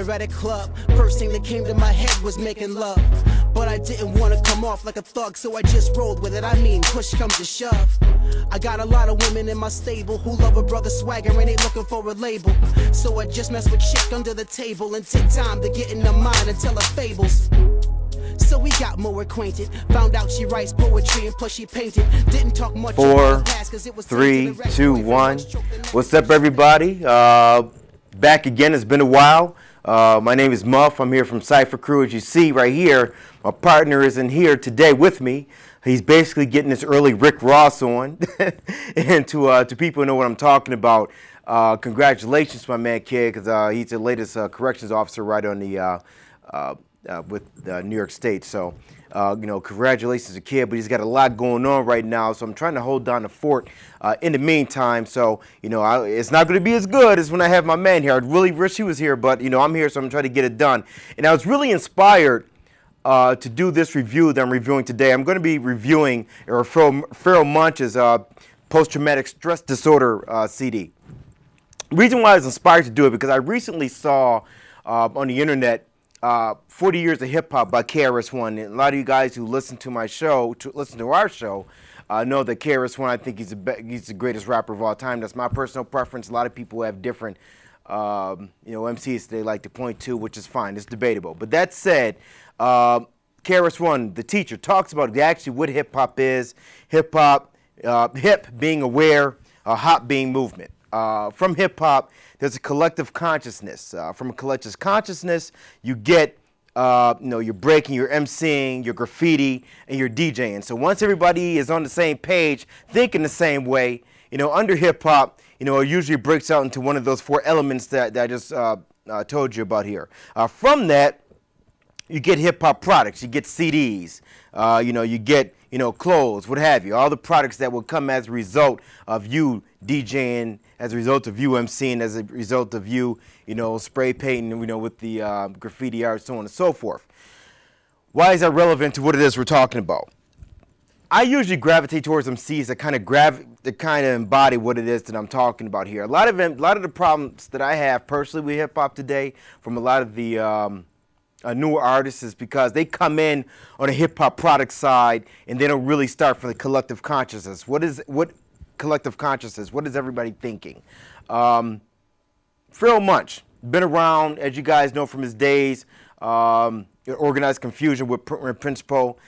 her at a club. First thing that came to my head was making love. But I didn't want to come off like a thug, so I just rolled with it. I mean, push comes to shove. I got a lot of women in my stable who love a brother swagger and ain't looking for a label. So I just mess with chick under the table and take time to get in her mind and tell her fables. So we got more acquainted. Found out she writes poetry and plus she painted. Didn't talk much. 4, 3, 2, 1. What's up, everybody? Back again. It's been a while. My name is Muff. I'm here from Cipher crew. As you see right here, my partner isn't here today with me. He's basically getting this early Rick Ross on. And to people who know what I'm talking about, congratulations to my man Kid, because he's the latest corrections officer right on the with New York State. So, congratulations to Kid, but he's got a lot going on right now. So I'm trying to hold down the fort in the meantime. So, it's not going to be as good as when I have my man here. I really wish he was here, but, I'm here, so I'm trying to get it done. And I was really inspired to do this review that I'm reviewing today. I'm going to be reviewing Pharoahe Monch's post-traumatic stress disorder CD. The reason why I was inspired to do it because I recently saw on the internet 40 Years of Hip Hop by KRS-One. And a lot of you guys who listen to my show, our show, know that KRS-One, I think he's the greatest rapper of all time. That's my personal preference. A lot of people have different, MCs they like to point to, which is fine. It's debatable. But that said, KRS-One, the teacher, talks about actually what hip hop is. Hip hop, hip being aware, hop being movement. From hip hop, there's a collective consciousness. From a collective consciousness, you get, you're breaking, you're MCing, you're graffiti, and you're DJing. So once everybody is on the same page, thinking the same way, under hip hop, it usually breaks out into one of those 4 elements that I just told you about here. From that, you get hip hop products, you get CDs, you get, clothes, what have you. All the products that will come as a result of you DJing, as a result of you MCing, as a result of you, spray painting, with the graffiti art, so on and so forth. Why is that relevant to what it is we're talking about? I usually gravitate towards MCs that kind of embody what it is that I'm talking about here. A lot of the problems that I have personally with hip hop today, from a lot of the newer artists, is because they come in on a hip hop product side and they don't really start from the collective consciousness. What collective consciousness? What is everybody thinking? Pharoahe Monch, been around, as you guys know from his days, Organized Confusion with Principal.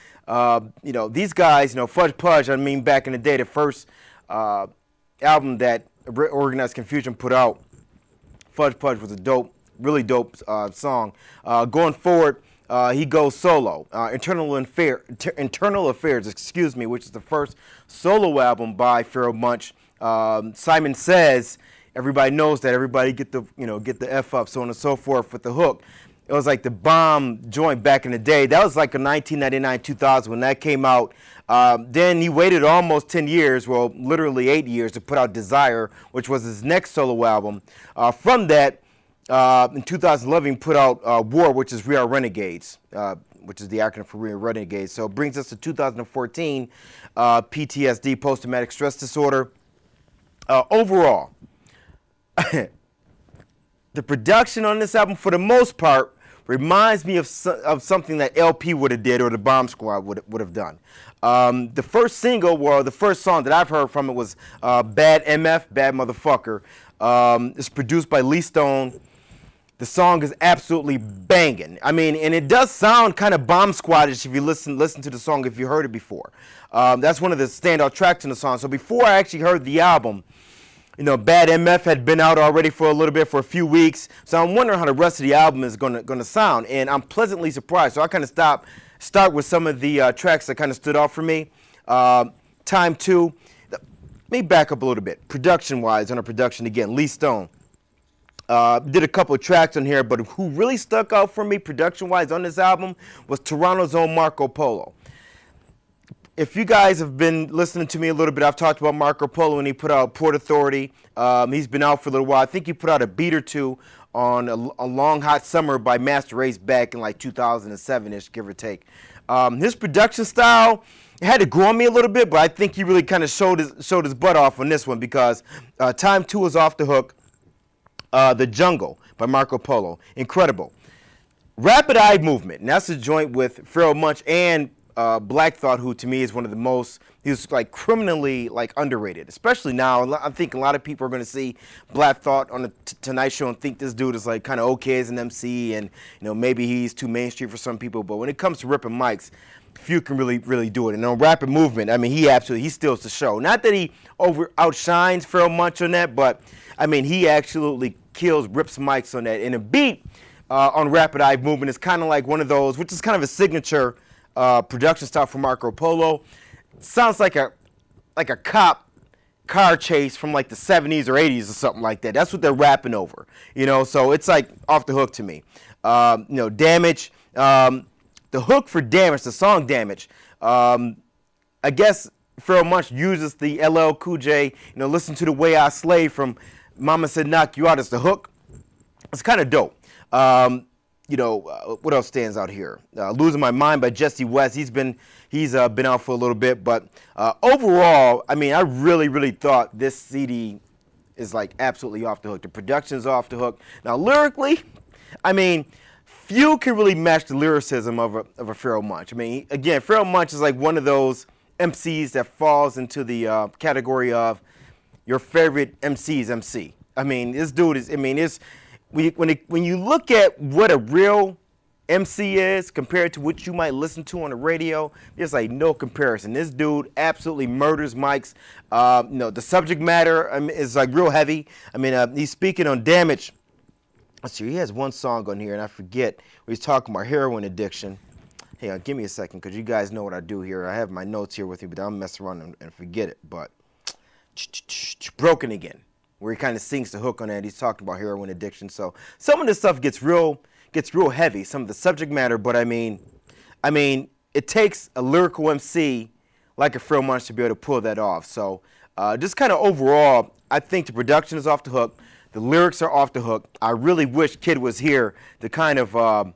These guys, Fudge Pudge, back in the day, the first album that Organized Confusion put out, Fudge Pudge was a really dope song. Going forward, he goes solo. Internal Affairs, which is the first solo album by Pharoahe Monch. Simon Says, everybody knows that. Everybody get the F up, so on and so forth with the hook. It was like the bomb joint back in the day. That was like in 1999, 2000 when that came out. Then he waited almost 10 years, well, literally 8 years, to put out Desire, which was his next solo album. From that, in 2011, he put out War, which is We Are Renegades, which is the acronym for We Are Renegades. So it brings us to 2014, PTSD, post-traumatic stress disorder. Overall, the production on this album, for the most part, reminds me of something that LP would have did or the Bomb Squad would have done. The first single, or the first song that I've heard from it was Bad MF, Bad Motherfucker. It's produced by Lee Stone. The song is absolutely banging. And it does sound kind of Bomb Squad-ish if you listen to the song, if you heard it before. That's one of the standout tracks in the song. So before I actually heard the album, Bad MF had been out already for a little bit, for a few weeks. So I'm wondering how the rest of the album is gonna sound. And I'm pleasantly surprised. So I kind of start with some of the tracks that kind of stood out for me. Time 2. Let me back up a little bit. Production-wise, on a production again, Lee Stone. Did a couple of tracks on here, but who really stuck out for me production-wise on this album was Toronto's own Marco Polo. If you guys have been listening to me a little bit, I've talked about Marco Polo when he put out Port Authority. He's been out for a little while. I think he put out a beat or two on a Long Hot Summer by Master Race back in like 2007-ish, give or take. His production style, it had to grow on me a little bit, but I think he really kind of showed his butt off on this one because Time 2 was off the hook. The Jungle by Marco Polo. Incredible. Rapid Eye Movement, and that's a joint with Pharoahe Monch and Black Thought, who to me is one of the most, he's like criminally like underrated, especially now. I think a lot of people are going to see Black Thought on the Tonight Show and think this dude is like kind of okay as an MC, and you know, maybe he's too mainstream for some people, but when it comes to ripping mics, few can really do it. And on Rapid Movement, I mean, he steals the show. Not that he outshines Pharoahe Monch on that, but I mean, he absolutely rips mics on that. And a beat on Rapid Eye Movement is kind of like one of those, which is kind of a signature production style for Marco Polo. Sounds like a cop car chase from like the 70s or 80s or something like that. That's what they're rapping over, you know. So it's like off the hook to me. You know, Damage. The hook for Damage, the song Damage. I guess Pharoahe Monch uses the LL Cool J. You know, listen to the way I slay from Mama Said Knock You Out as the hook. It's kind of dope. You know, what else stands out here? Losing My Mind by Jesse West. He's been out for a little bit, but overall, I mean, I really thought this CD is like absolutely off the hook. The production's off the hook. Now, lyrically, I mean, few can really match the lyricism of a Pharoahe Monch. I mean, again, Pharoahe Monch is like one of those MCs that falls into the category of your favorite MC's MC. I mean, this dude is. I mean, it's. When you look at what a real MC is compared to what you might listen to on the radio, there's like no comparison. This dude absolutely murders mics. You know, the subject matter is like real heavy. I mean, he's speaking on Damage. Let's see, he has one song on here, and I forget where he's talking about heroin addiction. Hang on, give me a second, because you guys know what I do here. I have my notes here with you, but I'll mess around and forget it. But Broken Again, where he kind of sings the hook on that. He's talking about heroin addiction. So some of this stuff gets real heavy, some of the subject matter, but I mean, it takes a lyrical MC like a Pharoahe Monch to be able to pull that off. So just kind of overall, I think the production is off the hook. The lyrics are off the hook. I really wish Kid was here to kind of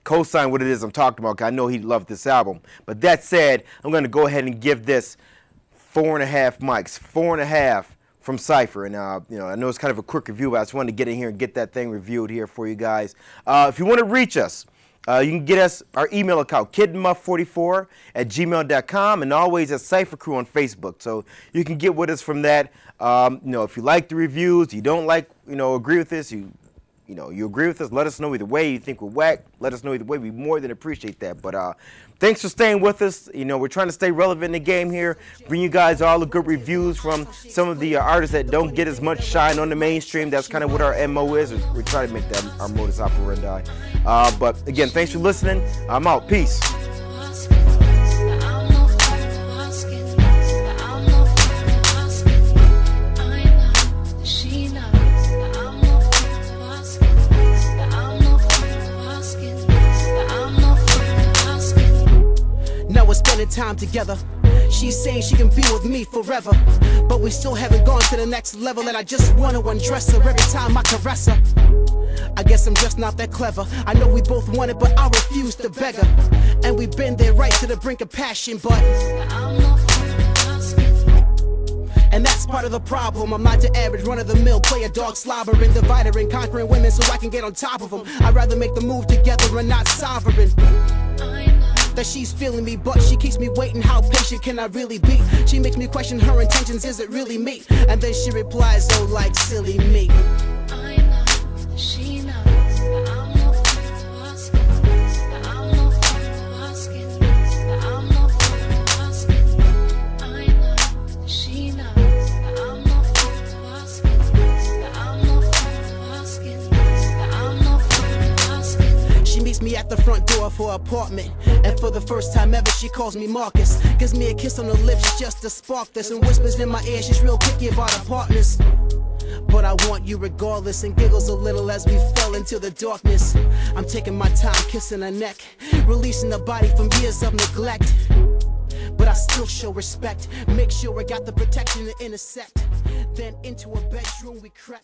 co-sign what it is I'm talking about, 'cause I know he loved this album. But that said, I'm going to go ahead and give this 4.5 mics, 4.5 from Cipher. And, you know, I know it's kind of a quick review, but I just wanted to get in here and get that thing reviewed here for you guys. If you want to reach us, you can get us our email account, kidmuff44@gmail.com, and always at Cipher Crew on Facebook. So you can get with us from that. You know, if you like the reviews, you don't like, you know, agree with this, you agree with us, let us know either way. You think we're whack, let us know either way. We more than appreciate that. But thanks for staying with us. You know, we're trying to stay relevant in the game here, bring you guys all the good reviews from some of the artists that don't get as much shine on the mainstream. That's kind of what our MO is. We're trying to make that our modus operandi. But again, thanks for listening. I'm out. Peace. Time together. She's saying she can be with me forever, but we still haven't gone to the next level, and I just want to undress her every time I caress her. I guess I'm just not that clever. I know we both want it, but I refuse to beg her. And we've been there right to the brink of passion, but and that's part of the problem. I'm not the average run-of-the-mill player, dog slobbering, divider and conquering women so I can get on top of them. I'd rather make the move together and not sovereign. That she's feeling me, but she keeps me waiting. How patient can I really be? She makes me question her intentions, is it really me? And then she replies, oh, like silly me. I know, she knows, I'm no friend to asking, I'm no friend to asking, I'm no friend to asking. I know, she knows, I'm no friend to asking, I'm no friend to asking, I'm no friend to asking. She meets me at the front door for an apartment, and for the first time ever she calls me Marcus. Gives me a kiss on the lips just to spark this, and whispers in my ear she's real picky about her partners. But I want you regardless, and giggles a little as we fell into the darkness. I'm taking my time kissing her neck, releasing the body from years of neglect. But I still show respect, make sure I got the protection to intercept. Then into a bedroom we crept.